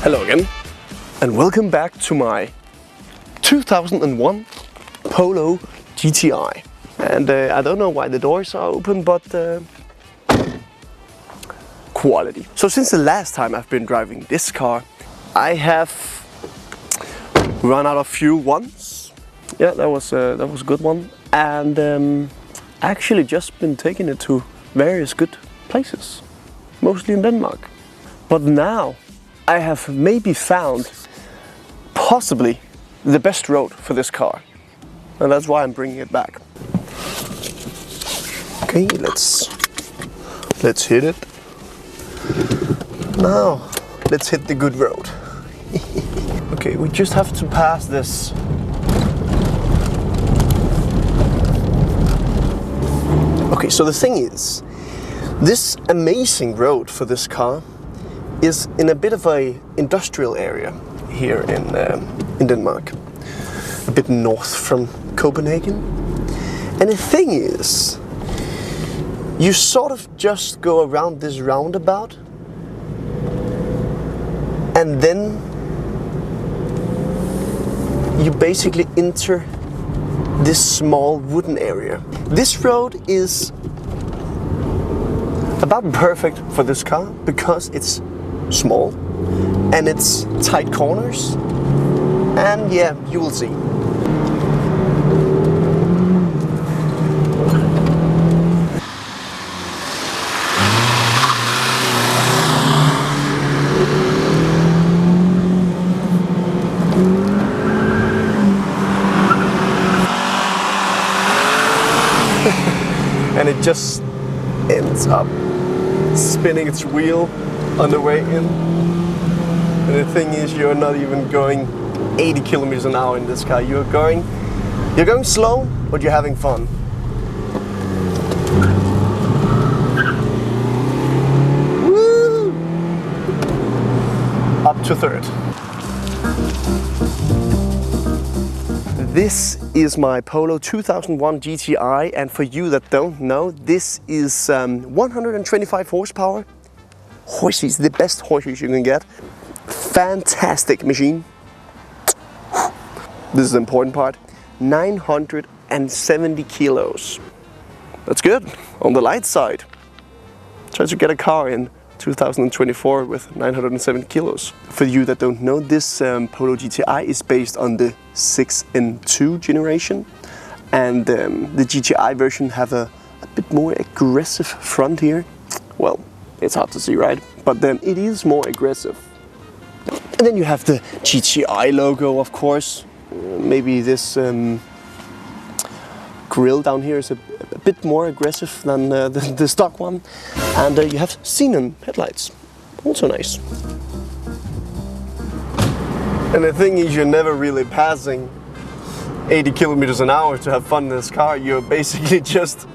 Hello again, and welcome back to my 2001 Polo GTI. And I don't know why the doors are open, but quality. So since the last time I've been driving this car, I have run out of fuel once. Yeah, that was a good one. And actually just been taking it to various good places, mostly in Denmark. But now I have maybe found possibly the best road for this car, and that's why I'm bringing it back. Okay, let's hit it. Now let's hit the good road. Okay, we just have to pass this. Okay, so the thing is, this amazing road for this car is in a bit of a industrial area here in Denmark, a bit north from Copenhagen. And the thing is, you sort of just go around this roundabout and then you basically enter this small wooden area. This road is about perfect for this car because it's small and it's tight corners, and yeah, you will see. And it just ends up spinning its wheel on the way in. And the thing is, you're not even going 80 kilometers an hour in this car. You're going slow, but you're having fun. Woo! Up to third. This is my Polo 2001 GTI, and for you that don't know, this is 125 horsepower. Horses, the best horses you can get. Fantastic machine. This is the important part. 970 kilos. That's good, on the light side. Try to get a car in 2024 with 970 kilos. For you that don't know, this Polo GTI is based on the 6 and 2 generation. And the GTI version have a bit more aggressive front here. Well, it's hard to see, right? But then it is more aggressive. And then you have the GTI logo, of course. Maybe this grill down here is a bit more aggressive than the stock one. And you have xenon headlights, also nice. And the thing is, you're never really passing 80 kilometers an hour to have fun in this car. You're basically just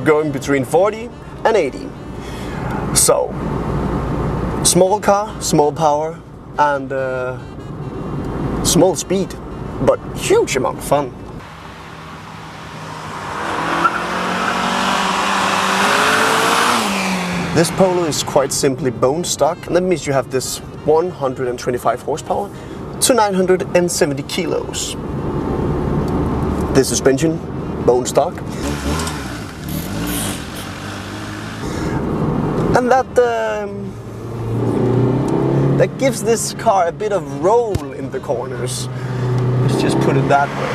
going between 40 and 80. So, small car, small power, and small speed, but huge amount of fun. This Polo is quite simply bone stock, and that means you have this 125 horsepower to 970 kilos. The suspension, bone stock. And that gives this car a bit of roll in the corners. Let's just put it that way.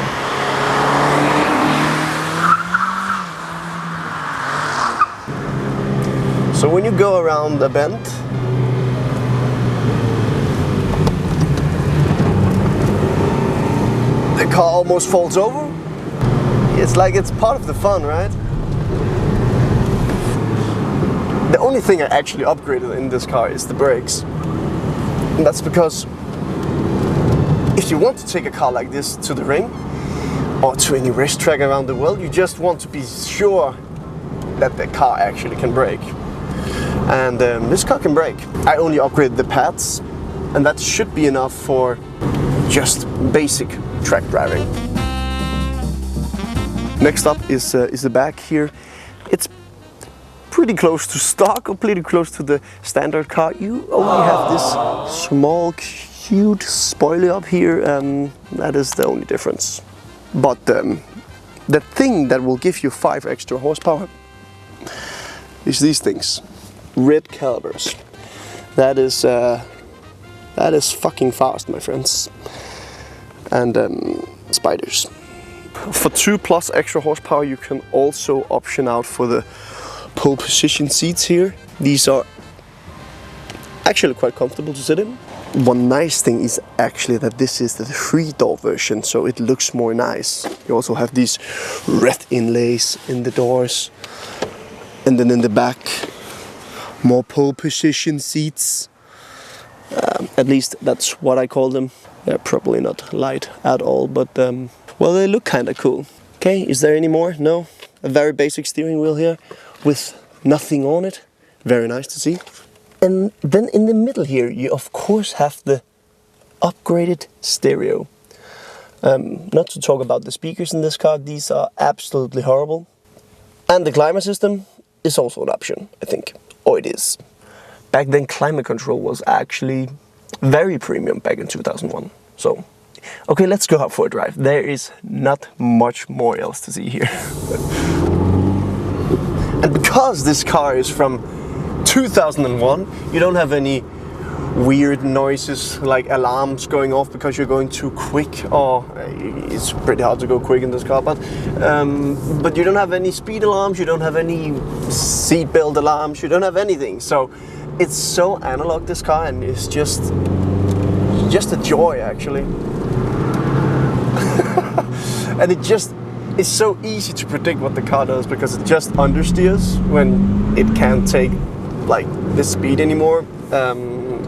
So when you go around the bend, the car almost falls over. It's like it's part of the fun, right? The only thing I actually upgraded in this car is the brakes. And that's because if you want to take a car like this to the ring or to any racetrack around the world, you just want to be sure that the car actually can brake. And this car can brake. I only upgraded the pads, and that should be enough for just basic track driving. Next up is the back here. It's pretty close to stock or pretty close to the standard car. You only have this small, cute spoiler up here. That is the only difference. But the thing that will give you 5 extra horsepower is these things. Red calipers. That is fucking fast, my friends. And spiders. For 2+ extra horsepower, you can also option out for the pole position seats here. These are actually quite comfortable to sit in. One nice thing is actually that this is the 3-door version, so it looks more nice. You also have these red inlays in the doors. And then in the back, more pole position seats. At least that's what I call them. They're probably not light at all, but well, they look kind of cool. Okay, is there any more? No? A very basic steering wheel here with nothing on it. Very nice to see. And then in the middle here, you of course have the upgraded stereo. Not to talk about the speakers in this car, these are absolutely horrible. And the climate system is also an option, I think. Or it is. Back then, climate control was actually very premium back in 2001. So, okay, let's go out for a drive. There is not much more else to see here. And because this car is from 2001, you don't have any weird noises like alarms going off because you're going too quick, or it's pretty hard to go quick in this car, but you don't have any speed alarms, you don't have any seatbelt alarms, you don't have anything. So it's so analog, this car, and it's just a joy actually. And it's so easy to predict what the car does because it just understeers when it can't take like this speed anymore.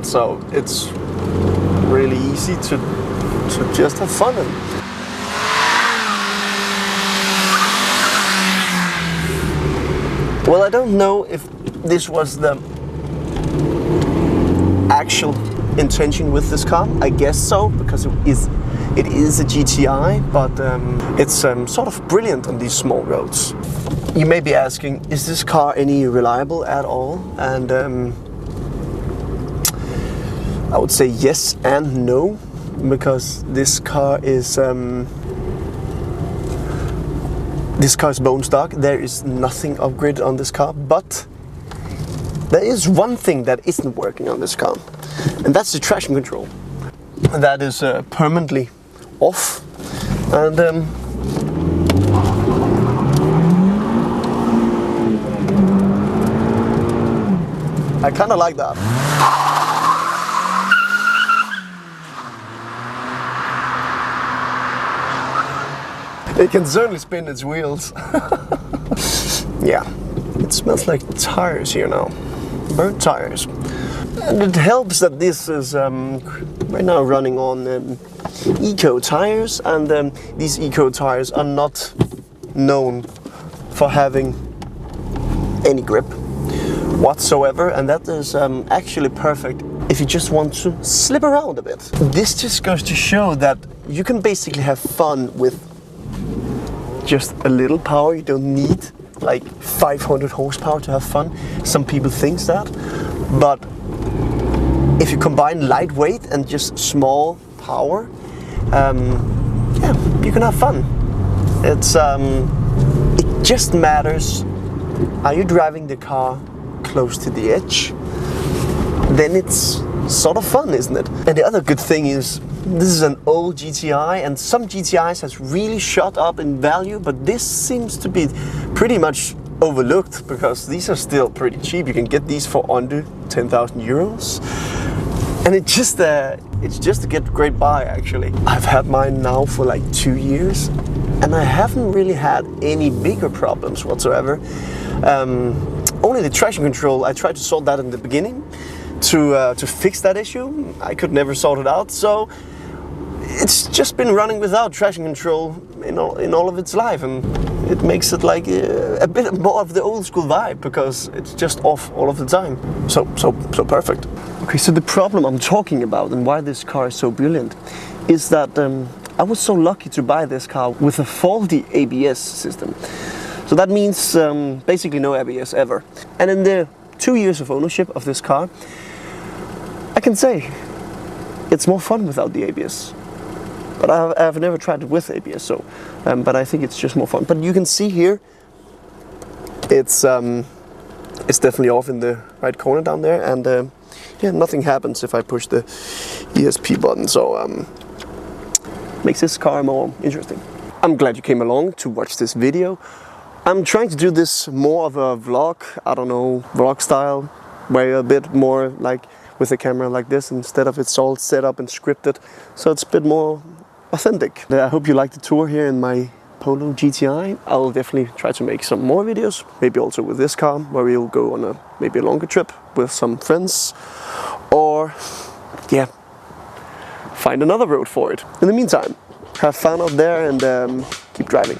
So it's really easy to just have fun. Well, I don't know if this was the actual intention with this car. I guess so, because it is a GTI, but it's sort of brilliant on these small roads. You may be asking, is this car any reliable at all? And I would say yes and no, because this car is bone stock. There is nothing upgraded on this car, but there is one thing that isn't working on this car, and that's the traction control. That is permanently off, and I kind of like that. It can certainly spin its wheels. Yeah, it smells like tires here now. Burnt tires. And it helps that this is right now running on eco tires, and these eco tires are not known for having any grip whatsoever, and that is actually perfect if you just want to slip around a bit. This just goes to show that you can basically have fun with just a little power. You don't need like 500 horsepower to have fun. Some people think that, but if you combine lightweight and just small power, yeah, you can have fun. It just matters, are you driving the car close to the edge? Then it's sort of fun, isn't it? And the other good thing is, this is an old GTI, and some GTIs has really shot up in value, but this seems to be pretty much overlooked because these are still pretty cheap. You can get these for under 10,000 euros. And it's just a get great buy actually. I've had mine now for like 2 years, and I haven't really had any bigger problems whatsoever. Only the traction control, I tried to sort that in the beginning to fix that issue. I could never sort it out, so it's just been running without traction control in all of its life, and it makes it like a bit more of the old school vibe because it's just off all of the time. So perfect. Okay, so the problem I'm talking about and why this car is so brilliant is that I was so lucky to buy this car with a faulty ABS system. So that means basically no ABS ever. And in the 2 years of ownership of this car, I can say it's more fun without the ABS. But I've never tried it with ABS, so but I think it's just more fun. But you can see here, it's definitely off in the right corner down there, and yeah, nothing happens if I push the ESP button. So makes this car more interesting. I'm glad you came along to watch this video. I'm trying to do this more of a vlog, I don't know, vlog style, where you're a bit more like with a camera like this instead of it's all set up and scripted, so it's a bit more authentic. I hope you liked the tour here in my Polo GTI. I'll definitely try to make some more videos, maybe also with this car, where we'll go on maybe a longer trip with some friends, or yeah, find another road for it. In the meantime, have fun out there and keep driving.